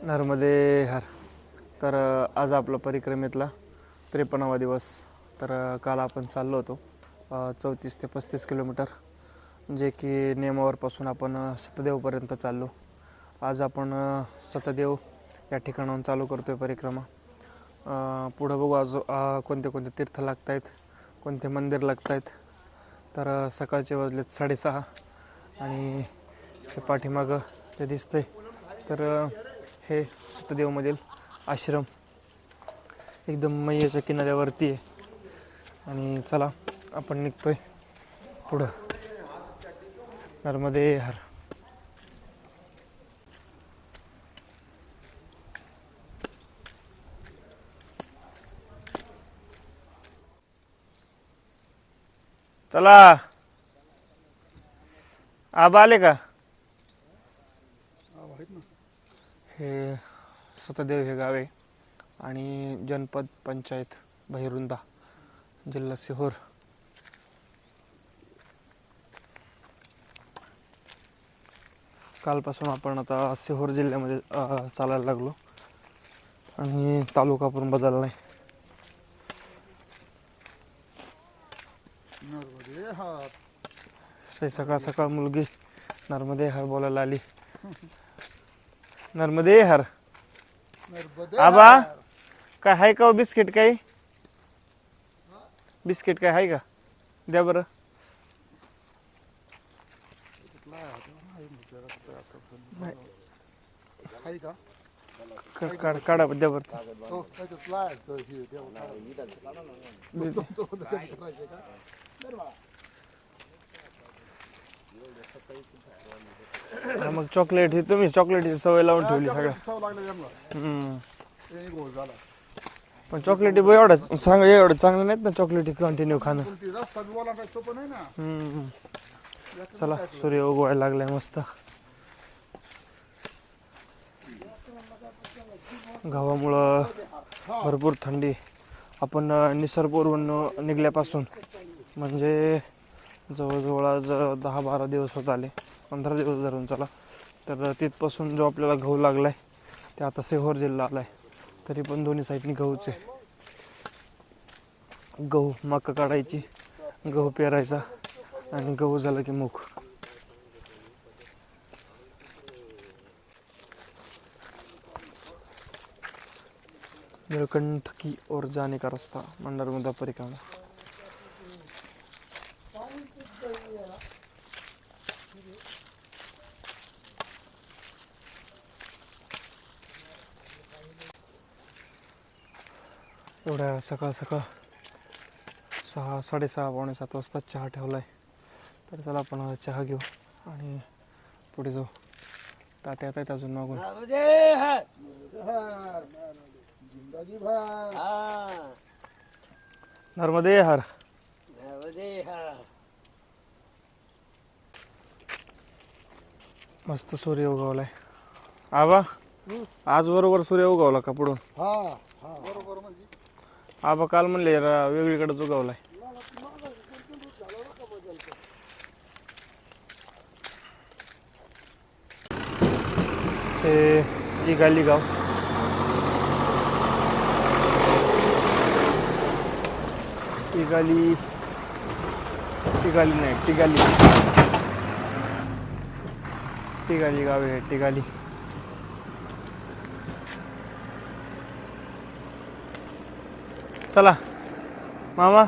नर्मदे हर. तर आज आपला परिक्रमेतला 53वा दिवस. तर काल आपण चाललो होतो 34 ते 35 किलोमीटर, जे की नेमावरपासून आपण सतदेवपर्यंत चाललो. आज आपण सतदेव या ठिकाणाहून चालू करतो आहे परिक्रमा. पुढं बघू आज कोणते कोणते तीर्थ लागत आहेत, कोणते मंदिर लागत आहेत. तर सकाळचे वाजलेत 6:30 आणि हे पाठीमागं ते दिसतंय तर हे सतदेवमधील आश्रम एकदम मैयाच्या किनाऱ्यावरती आहे. आणि चला आपण निघतोय पुढं. नर्मदे हर. चला आबा आले का? हे सतदेव हे गाव आहे आणि जनपद पंचायत भैरुंदा, जिल्हा सिहोर. कालपासून आपण आता सिहोर जिल्ह्यामध्ये चालायला लागलो आणि तालुका पण बदललाय. सकाळ सकाळ मुलगी नर्मदे हर बोलायला आली. नर्मदे हर. आबा काय आहे का बिस्किट? काही बिस्किट काय आहे का? द्या बरं. काढा द्या बरं. मग चॉकलेट ही तुम्ही चॉकलेटची सवय लावून ठेवली सगळं. पण चॉकलेटी एवढं सांग, एवढं चांगलं नाहीत ना चॉकलेटी कंटिन्यू खाणं. चला सूर्य उगवायला लागलाय मस्त. गावामुळं भरपूर थंडी. आपण निसर्गवरून निघल्यापासून म्हणजे जवळजवळ आज 10-12 दिवस होत आले, 15 दिवस धरून चला. तर तिथपासून जो आपल्याला गहू लागलाय ते आता सिहोर जिल्हा आलाय. तरी पण दोन्ही साईडनी गहूचे. गहू मका काढायची, गहू पेरायचा आणि गहू झालं की मूग. नीलकंठ की ओर जाने का रास्ता, नर्मदा परिक्रमा. एवढ्या सकाळ सकाळ 6, 6:30, पावणे 7 वाजता चहा ठेवलाय. तर चला आपण चहा घेऊ आणि पुढे जाऊ. तात्या येत आहेत अजून मागून. नर्मदे हर. मस्त सूर्य उगवलाय. आबा आज बरोबर सूर्य उगवला का पुढून? आबा काल म्हणले वेगळीकडेच उगवलाय. हे इगाली गाव. इगाली नाही टिगाली. टिगाली गाव आहे. टिगाली. चला मामा.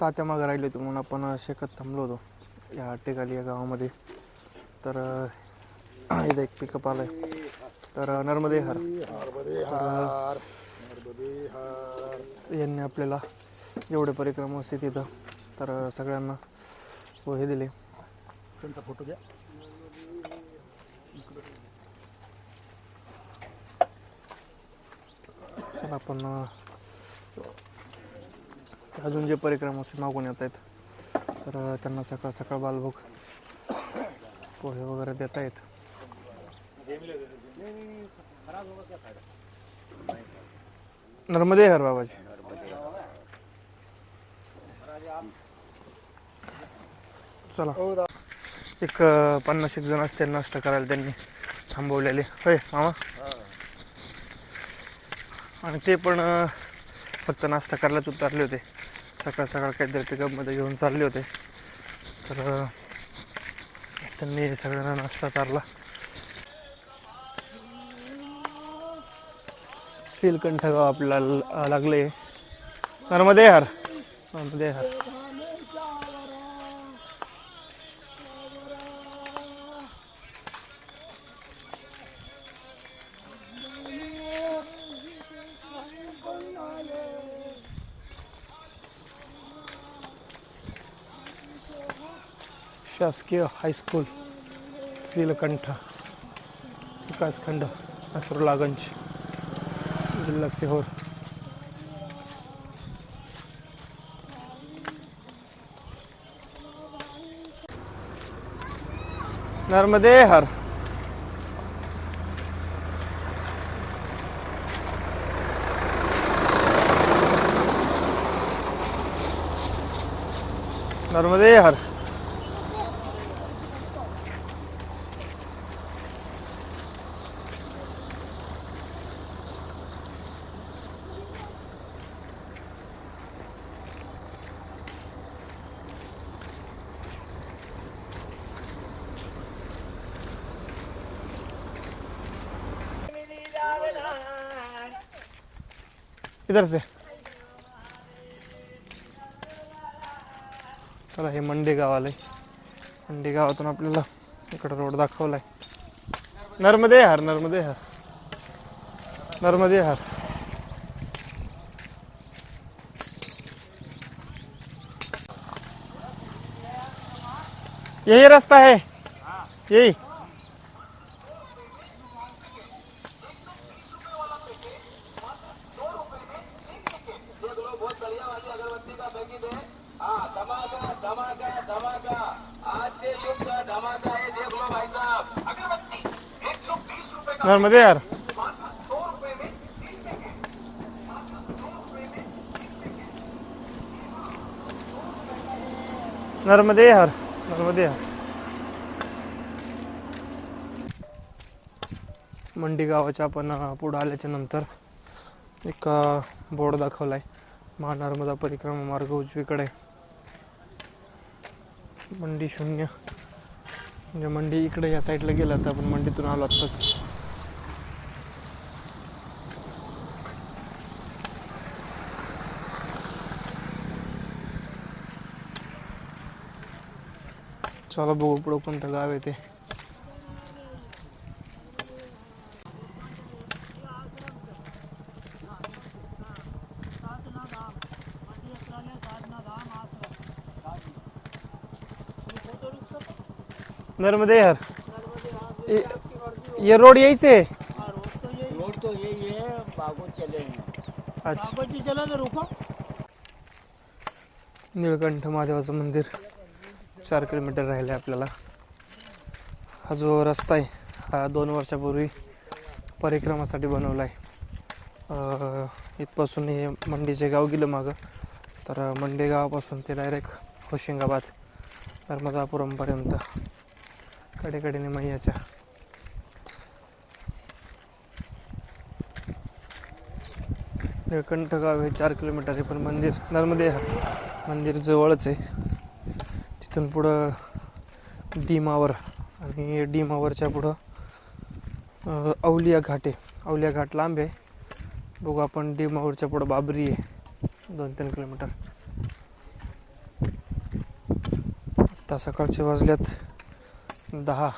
तात्या मागं राहिले होते म्हणून आपण शेकत थांबलो होतो या टिगाली या गावामध्ये. तर इथं एक पिकअप आलाय. तर नर्मदे हर. यांनी आपल्याला एवढे परिक्रम असते तिथं, तर सगळ्यांना हे दिले. त्यांचा फोटो घ्या. चला आपण अजून जे परिक्रम असे मागून येत आहेत तर त्यांना सकाळ सकाळ बालभोग पोहे वगैरे देत आहेत. नर्मदे हर बाबाजी. चला एक 50 जण असतील नाश्ता करायला त्यांनी थांबवलेले होय मामा. आणि ते पण फक्त नाश्ता करायलाच उतरले होते. सकाळ सकाळ काहीतरी पिकअपमध्ये घेऊन चालले होते. तर त्यांनी सगळ्यांना नाश्ता चारला. सीलकंठ गाव आपल्याला लागले. नर्मदे हर, नर्मदे हर. शासकीय हायस्कूल सीलकंठ, विकासखंड असरुलागंज, जिल्हा सिहोर. नर्मदे हर. नर्मदे हर. इधर से चला. हे मंडी गाव आलंय. मंडी गावातून आपल्याला इकडे रोड दाखवलाय. नर्मदे हर, नर्मदे हर, नर्मदे हर. यही रास्ता है, यही. नर्मदे हर. नर्मदे हर, नर्मदे हर. मंडी गावाच्या आपण पुढे आल्याच्या नंतर एक बोर्ड दाखवलाय. महानर्मदा परिक्रमा मार्ग उजवीकडे. मंडी 0 म्हणजे मंडी इकडे या साईडला गेला तर आपण मंडीतून आलो आत्ताच. चला बघू पुढं कोणतं गाव आहे ते. नर्मदे हर. ये रोड यही से है? रोड तो यही है, बागों चले हैं. अच्छा. चला तो रुको. निळकंठ महादेवाचं मंदिर 4 किलोमीटर राहिले आपल्याला. हा जो रस्ता आहे हा 2 वर्षापूर्वी परिक्रमासाठी बनवला आहे. इथपासून हे मंडीचे गाव गेलं मागं. तर मंडी गावापासून ते डायरेक्ट होशिंगाबाद नर्मदापुरमपर्यंत कडेकडेने मैयाच्या. निळकंठ गाव हे 4 किलोमीटर आहे. पण मंदिर नर्मदे मंदिर जवळच आहे. तिथून पुढं डीमावर आणि डीमावरच्या पुढं अवलिया घाट आहे. अवलिया घाट लांब आहे. बघू आपण. डीमावरच्या पुढं बाबरी आहे 2-3 किलोमीटर. आता सकाळचे वाजल्यात 10.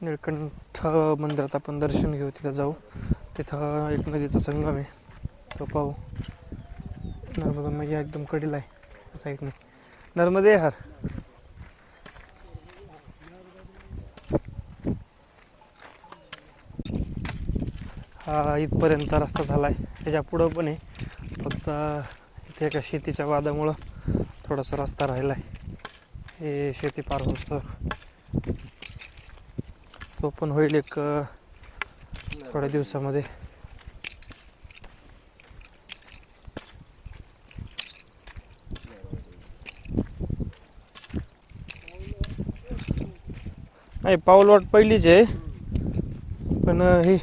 निळकंठ मंदिरात आपण दर्शन घेऊ. तिथं जाऊ. तिथं एक नदीचा संगम आहे तो पाहू. नर्मदा मैया एकदम कडेला आहे साईडने. नर्मदे हर. हा इथपर्यंत रस्ता झाला आहे. त्याच्या पुढं पण आहे. फक्त इथे एका शेतीच्या वादामुळं थोडासा रस्ता राहिला आहे. हे शेती पार होतं तो पण होईल एक थोड्या दिवसामध्ये. नाही पाऊलवाट पहिलीच आहे, पण हे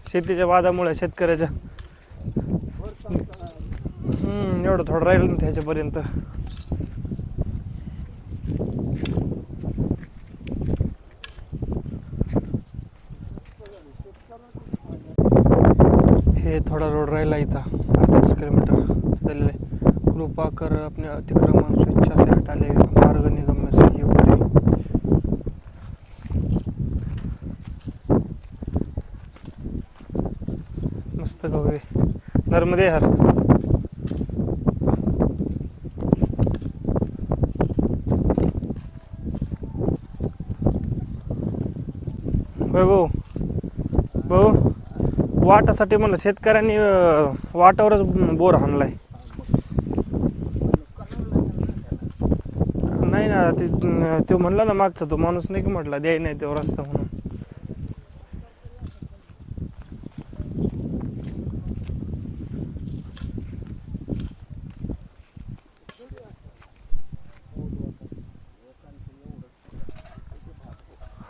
शेतीच्या वादामुळे शेतकऱ्याच्या एवढं थोडं राहिलं ना त्याच्यापर्यंत. हे थोडा रोड राहिला इथं 38 किलोमीटर झालेलं आहे. कृपा कर अपने अतिक्रमण स्वेच्छा से हटा ले, मार्ग निगम में सहयोग करे. मस्त गवे नर्मदे हर. भाऊ भाऊ वाटासाठी म्हणलं शेतकऱ्यांनी वाटावरच बोर हाणलाय. नाही ना तो म्हणला ना मागचा तो माणूस नाही की म्हटला द्याय नाही तो रस्ता म्हणून.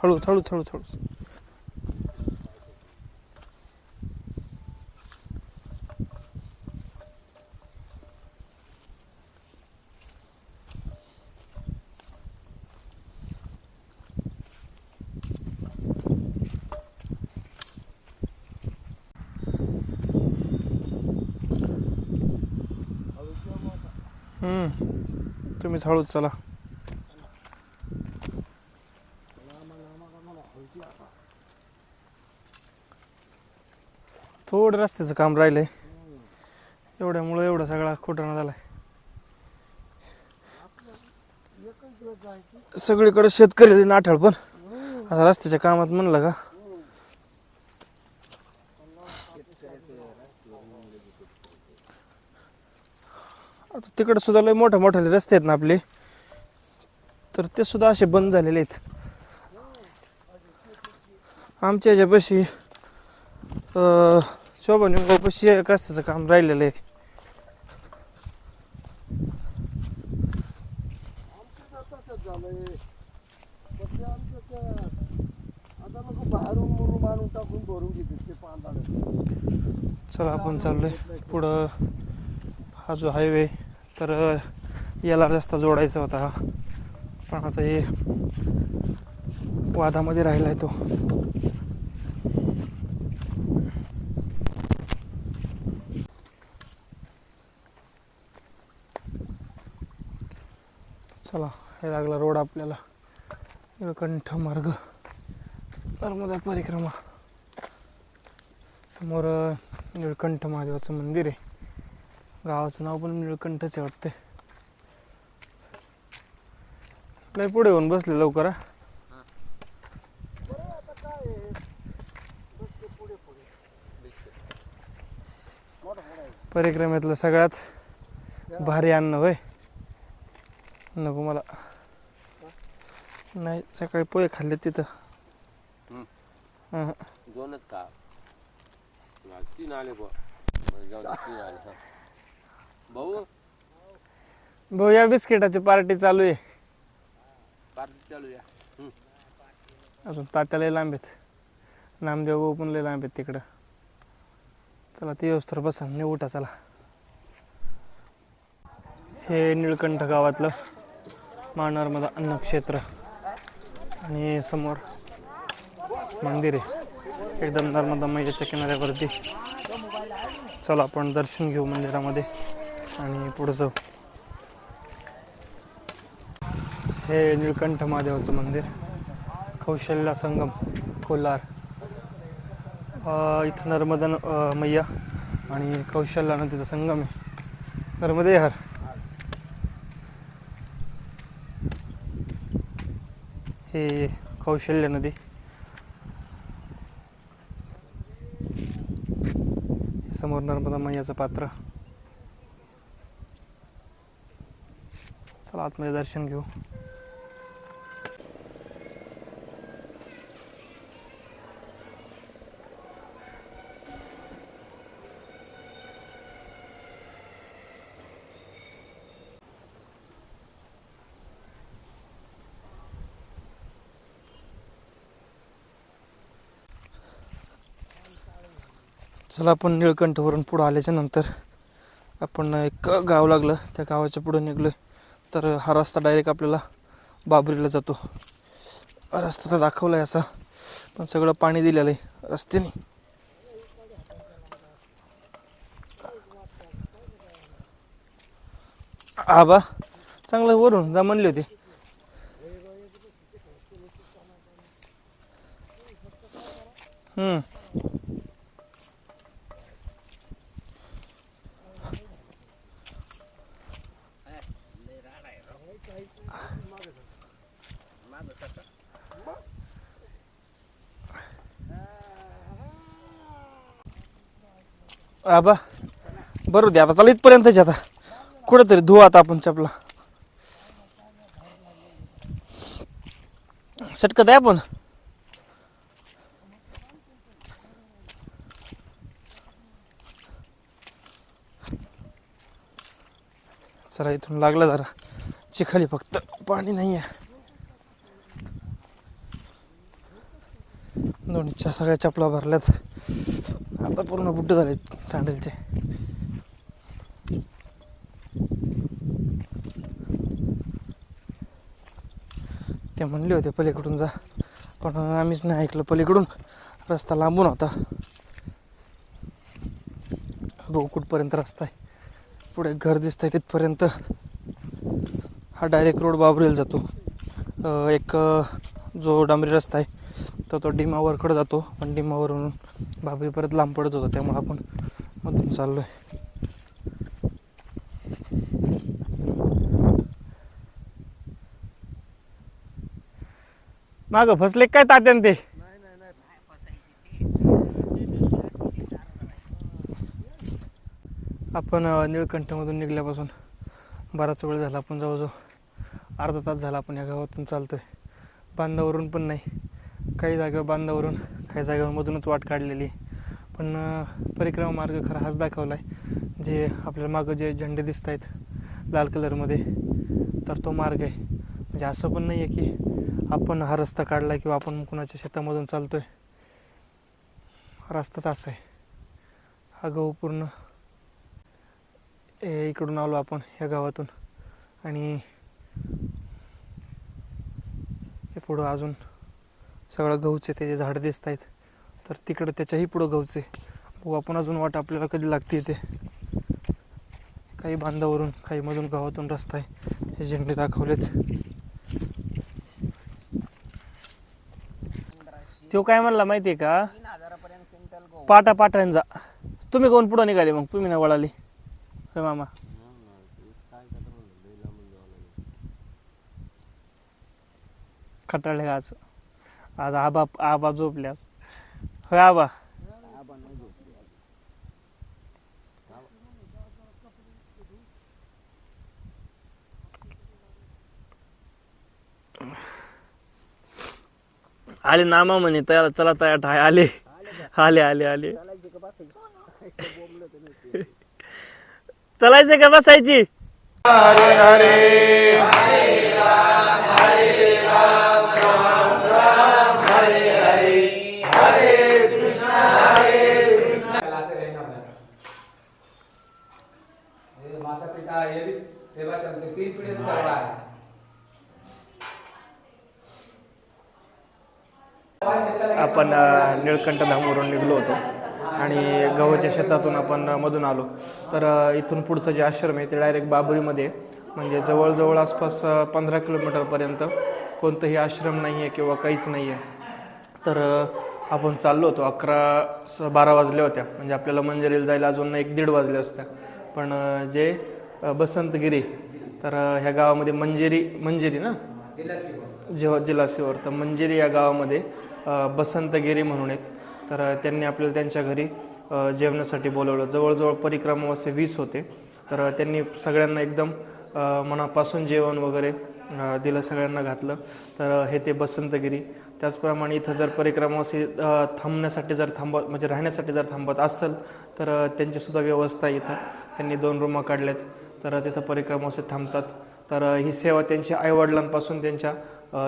हळू हळू हळू हळू. तुम्हीच हळूच चला. थोडं रस्त्याचं काम राहिलंय, एवढ्यामुळे एवढा सगळा खोटाणा झालाय. सगळीकडे शेतकरी नाठळ, पण असं रस्त्याच्या कामात म्हणलं का आता तिकडे सुद्धा लय मोठे मोठे रस्ते आहेत ना आपले, तर ते सुद्धा असे बंद झालेले आहेत. आमच्या ह्याच्यापाशी शोभा निमगावपाशी एक रस्त्याचं काम राहिलेलं आहे. चला आपण चाललोय पुढं. हा जो हायवे तर याला रस्ता जोडायचा होता हा, पण आता हे वादामध्ये राहिलाय तो. चला हे लागला रोड आपल्याला, निळकंठ मार्ग नर्मदा परिक्रमा. समोर निळकंठ महादेवाचं मंदिर आहे. गावाचं नाव पण निळकंठच आहे वाटते. लय पुढे येऊन बसले लवकर. परिक्रमेतलं सगळ्यात भारी अन्न होय. नको मला, नाही सकाळी पोहे खाल्ले तिथं. दोनच का 3 आले भाऊ. भाऊ या बिस्किटाची पार्टी चालू आहे. पार्टी चालू या. अजून तात्या लय लांब आहेत, नामदेव भाऊ पण लय लांब आहेत तिकडं. चला ते येऊस तर बसा नाही उठा. चला हे निळकंठ गावातलं नर्मदा अन्नक्षेत्र आणि समोर मंदिर आहे एकदम नर्मदा मैयाच्या किनाऱ्यावरती. चला आपण दर्शन घेऊ मंदिरामध्ये आणि पुढे जाऊ. हे निळकंठ महादेवाचं मंदिर, कौशल्या संगम कोलार. इथं नर्मदा मैया आणि कौशल्या नदीचा संगम आहे. नर्मदे हर. हे कौशल्या नदी, समोर नर्मदा मैयाचं पात्र. चला आतमध्ये दर्शन घेऊ. चला आपण निळकंठवरून पुढं आल्याच्या नंतर आपण एक गाव लागलं, त्या गावाच्या पुढं निघलो. तर हा रस्ता डायरेक्ट आपल्याला बाबरीला जातो. रस्ता तर दाखवला आहे असा, पण सगळं पाणी दिलेलं आहे रस्त्याने. आबा चांगलं वरून जा म्हणले होते. आबा बरोबर दे आता, चला इथपर्यंतच आता, कुठंतरी धुवा आता आपण चपला. सटकत आहे आपण. चला इथून लागला जरा चिखली, फक्त पाणी नाही आहे. दोन्हीच्या सगळ्या चपला भरल्यात, आता पूर्ण बुड्ड झाले सँडलचे. ते म्हणले होते पलीकडून जा, पण आम्हीच नाही ऐकलं. पलीकडून रस्ता लांबून होता. भाऊ कुठपर्यंत रस्ता आहे, पुढे घर दिसतंय तिथपर्यंत. हा डायरेक्ट रोड बाबरीला जातो. एक जो डांबरी रस्ता आहे तो डिमावरकडे जातो, पण डिमावरून बाबरी परत लांब पडत होता, त्यामुळे आपण मधून चाललोय. माग फसले काय तात्यान ते. आपण निळकंठमधून निघल्यापासून बराच वेळ झाला. आपण जवळजवळ अर्धा तास झाला आपण या गावातून चालतोय. बांधावरून पण नाही, काही जागेवर बांधावरून, काही जागेवर मधूनच वाट काढलेली. पण परिक्रमा मार्ग खरा हाच दाखवला आहे. जे आपल्याला मागं जे झेंडे दिसत आहेत लाल कलरमध्ये, तर तो मार्ग आहे. म्हणजे असं पण नाही आहे की आपण हा रस्ता काढला किंवा आपण कुणाच्या शेतामधून चालतोय. रस्ताच असा आहे. हा गहू पूर्ण इकडून आलो आपण या गावातून, आणि हे पुढं अजून सगळं गहूचे त्याचे झाडं दिसत आहेत. तर तिकडं त्याच्याही पुढं गहूचे. बघू आपण अजून वाट आपल्याला कधी लागते ते. काही बांधावरून, काही मधून गावातून रस्ता आहे. हे झेंडे दाखवलेत. तो काय म्हणला माहितीये का, पाटा पाटाने जा. तुम्ही कोण पुढं निघाले मग, तुम्ही ना वळाली मामा. खटाळले आज, आज आबा आबा झोपल्यास. होय आबा. आले नामा म्हणे तयार, चला तयार ठाय आले. आले आले आले. चलायचे का बसायची. हरे हरे हरे राम हरे राम राम राम हरे हरे हरे कृष्ण हरे कृष्ण. माता पिता ये भी सेवा चलती 3 पीढ़ी से करवा है. आपण निळकंठ धामवरून निघलो होतो आणि गव्हाच्या शेतातून आपण मधून आलो. तर इथून पुढचं जे आश्रम आहे ते डायरेक्ट बाबरीमध्ये, म्हणजे जवळजवळ आसपास 15 किलोमीटरपर्यंत कोणतंही आश्रम नाही आहे किंवा काहीच नाही आहे. तर आपण चाललो होतो. 11-12 वाजल्या होत्या, म्हणजे आपल्याला मंजिरीला जायला अजून 1-1.5 वाजले असत्या. पण जे बसंतगिरी, तर ह्या गावामध्ये मंजिरी ना जिल्हा सिहोर, तर मंजिरी या गावामध्ये बसंतगिरी म्हणून आहेत. तर त्यांनी आपल्याला त्यांच्या घरी जेवणासाठी बोलवलं. जवळजवळ परिक्रमावासी 20 होते. तर त्यांनी सगळ्यांना एकदम मनापासून जेवण वगैरे दिलं, सगळ्यांना घातलं. तर हे ते बसंतगिरी. त्याचप्रमाणे इथं जर परिक्रमावासी थांबण्यासाठी जर म्हणजे राहण्यासाठी जर थांबत असेल तर त्यांचीसुद्धा व्यवस्था इथं. त्यांनी 2 रूमा काढल्यात, तर तिथं परिक्रमावासी थांबतात. तर ही सेवा त्यांच्या आईवडिलांपासून त्यांच्या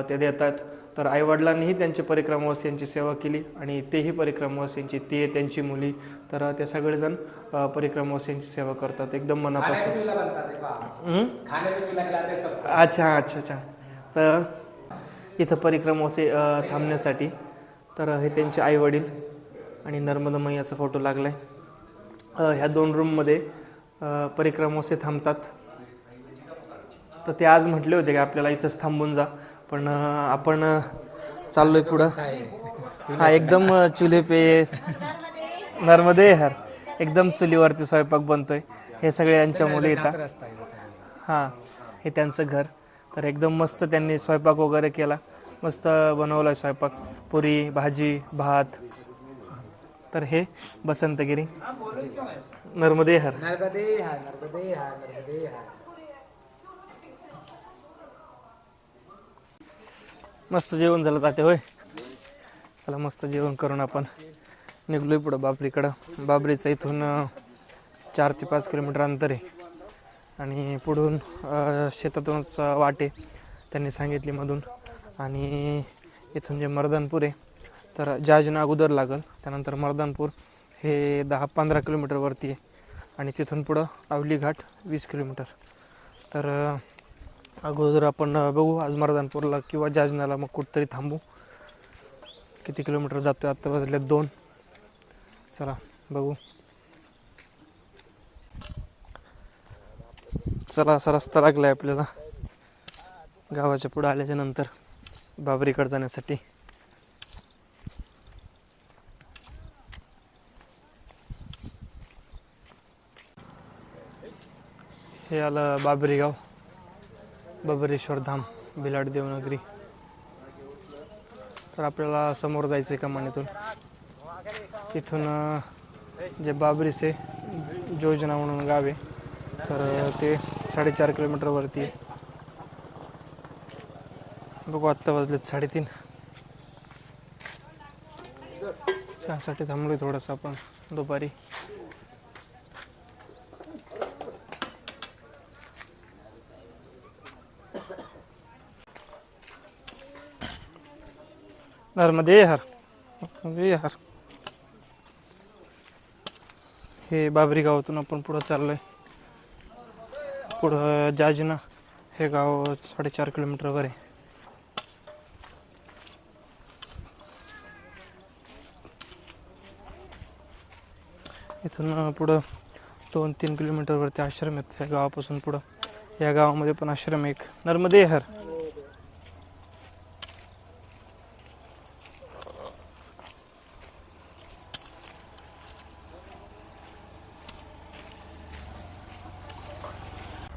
ते देतात. तर आईवडिलांनीही त्यांचे परिक्रमावासियांची सेवा केली आणि तेही परिक्रमावासियांची, ते त्यांची मुली, तर ते सगळेजण परिक्रमावासियांची सेवा करतात एकदम मनापासून. खाने-पिने बनतात ते पहा. खाने-पिने खिलाते सबको. अच्छा अच्छा अच्छा. तर इथं परिक्रमावासी थांबण्यासाठी तर हे त्यांचे आईवडील आणि नर्मदा मैयाचा फोटो लागला आहे. ह्या 2 रूममध्ये परिक्रमावासी थांबतात. तर ते आज म्हटले होते की आपल्याला इथंच थांबून जा, पण आपण चाललोय पुढं. हा एकदम चुले पे नर्मदे हर, एकदम चुलीवरती स्वयंपाक बनतोय. हे सगळे यांच्या मुली येतात. हां, हे त्यांचं घर. तर एकदम मस्त त्यांनी स्वयंपाक वगैरे केला, मस्त बनवला स्वयंपाक, पुरी भाजी भात. तर हे बसंतगिरी, नर्मदे हर. नर्मदे हर, नर्मदे हर, नर्मदे हर. मस्त जेवण झालं ताते होय. चला मस्त जेवण करून आपण निघलोय पुढं बाबरीकडं. बाबरीचं इथून 4 ते 5 किलोमीटर अंतर आहे आणि पुढून शेतातूनच वाटे त्यांनी सांगितली मधून. आणि इथून जे मर्दानपूर आहे तर जाजना अगोदर लागल, त्यानंतर मर्दानपूर हे 10-15 किलोमीटरवरती आहे आणि तिथून पुढं आवली घाट 20 किलोमीटर. तर अगोदर आपण बघू आज मर्दानपूरला किंवा जाजनाला मग कुठंतरी थांबू. किती किलोमीटर जातोय, आत्ता वाजले 2. चला बघू. चला असा रस्ता लागलाय आपल्याला गावाच्या पुढे आल्याच्या नंतर बाबरीकडे जाण्यासाठी. हे आलं बाबरी गाव, बबरेश्वर धाम, बिलाड देवनगरी. तर आपल्याला समोर जायचं आहे कमानीतून. तिथून जे बाबरीचे योजना म्हणून गाव आहे तर ते 4.5 किलोमीटरवरती आहे. बघू आत्ता वाजलेत 3:30. चहासाठी थांबलोय थोडंसं आपण दुपारी. नर्मदे हर, नर्मदे हर. हे बाबरी गावातून आपण पुढं चाललोय. पुढं जाजना हे गाव 4.5 किलोमीटरवर आहे. इथून पुढं 2-3 किलोमीटरवरती आश्रम आहेत. ह्या गावापासून पुढं या गावामध्ये पण आश्रम एक. नर्मदे हर.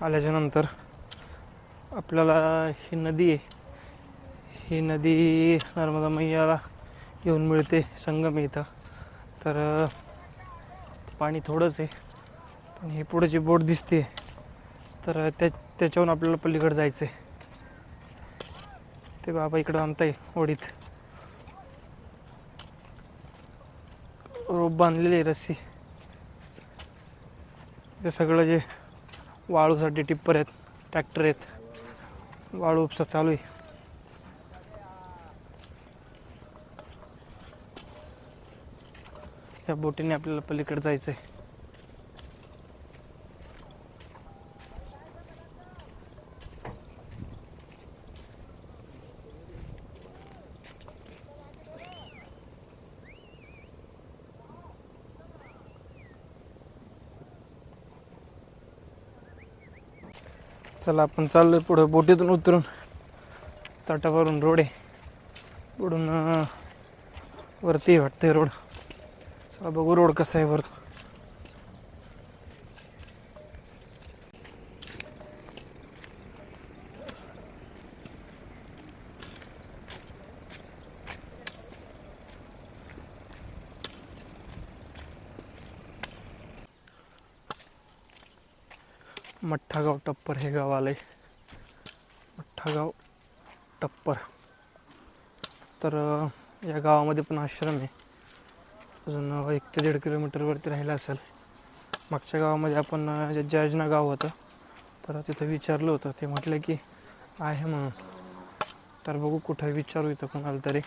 आल्याच्या नंतर आपल्याला ही नदी आहे, ही नदी नर्मदा मैयाला येऊन मिळते, संगम आहे इथं. तर पाणी थोडंच आहे, पण ही पुढे जी बोट दिसते तर त्याच्याहून आपल्याला पलीकडे जायचं आहे. ते बाबा इकडं आणताय ओढीत, रोप बांधलेली आहे रस्सी. ते सगळं जे वाळूसाठी टिप्पर आहेत, ट्रॅक्टर आहेत, वाळू उपसा चालू आहे. या बोटीने आपल्याला पलीकडे जायचं आहे. चला आपण चाललोय पुढं. बोटीतून उतरून तटावरून रोड आहे, पुढून वरती वाटते रोड. चला बघू रोड कसा आहे वर. मठ्ठागाव टप्पर हे गाव आलंय, मठ्ठागाव टप्पर. तर या गावामध्ये पण आश्रम आहे, अजून 1 ते 1.5 किलोमीटरवरती राहिला असेल. मागच्या गावामध्ये आपण जे जाजना गाव होतं तर तिथं विचारलं होतं, ते म्हटलं की आहे म्हणून. तर बघू कुठं विचारू इथं कोणाला तरी.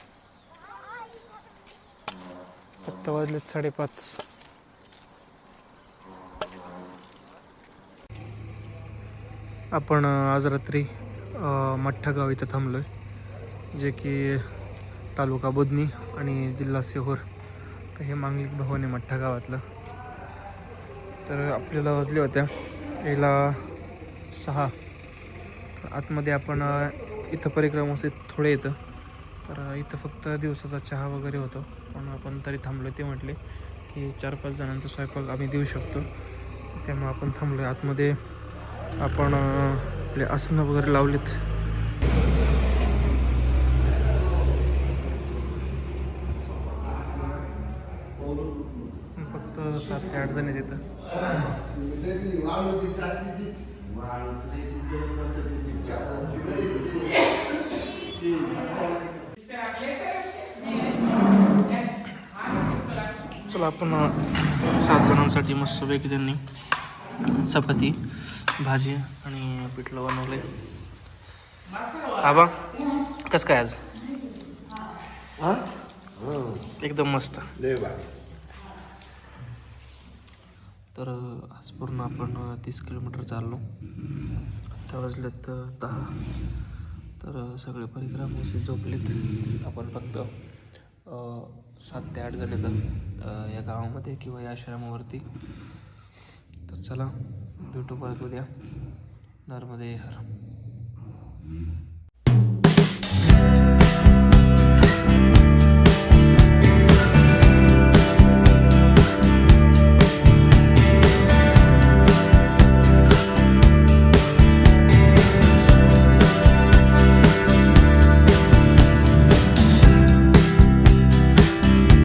आत्ता वाजलेत 5:30. आपण आज रात्री मठ्ठा गाव इथं थांबलो आहे, जे की तालुका बुधनी आणि जिल्हा सिहोर. तर हे मांगलिक भवन आहे मठ्ठा गावातलं. तर आपल्याला वाजले होत्या याला 6. तर आतमध्ये आपण इथं परिक्रमाचे थोडे येतं. तर इथं फक्त दिवसाचा चहा वगैरे होतो, पण आपण तरी थांबलो. ते म्हटले की 4-5 जणांचा स्वयंपाक आम्ही देऊ शकतो, त्यामुळे आपण थांबलो. आतमध्ये आपण आपले आसनं वगैरे लावलेत. फक्त 7 ते 8 जण आहेत तिथं. चला आपण 7 जणांसाठी मस्तपैकी त्यांनी चपाती, भाजी आणि पिठलं बनवलंय. आबा कसं काय आज? एकदम मस्त. तर आज पूर्ण आपण 30 किलोमीटर चाललो. आता वाजलेत 10. तर सगळे परिक्रमाशी झोपलेत. आपण फक्त 7 ते 8 जण येतात या गावामध्ये किंवा या आश्रमावरती. तर चला भेटू परत उद्या. नर्मदे हर.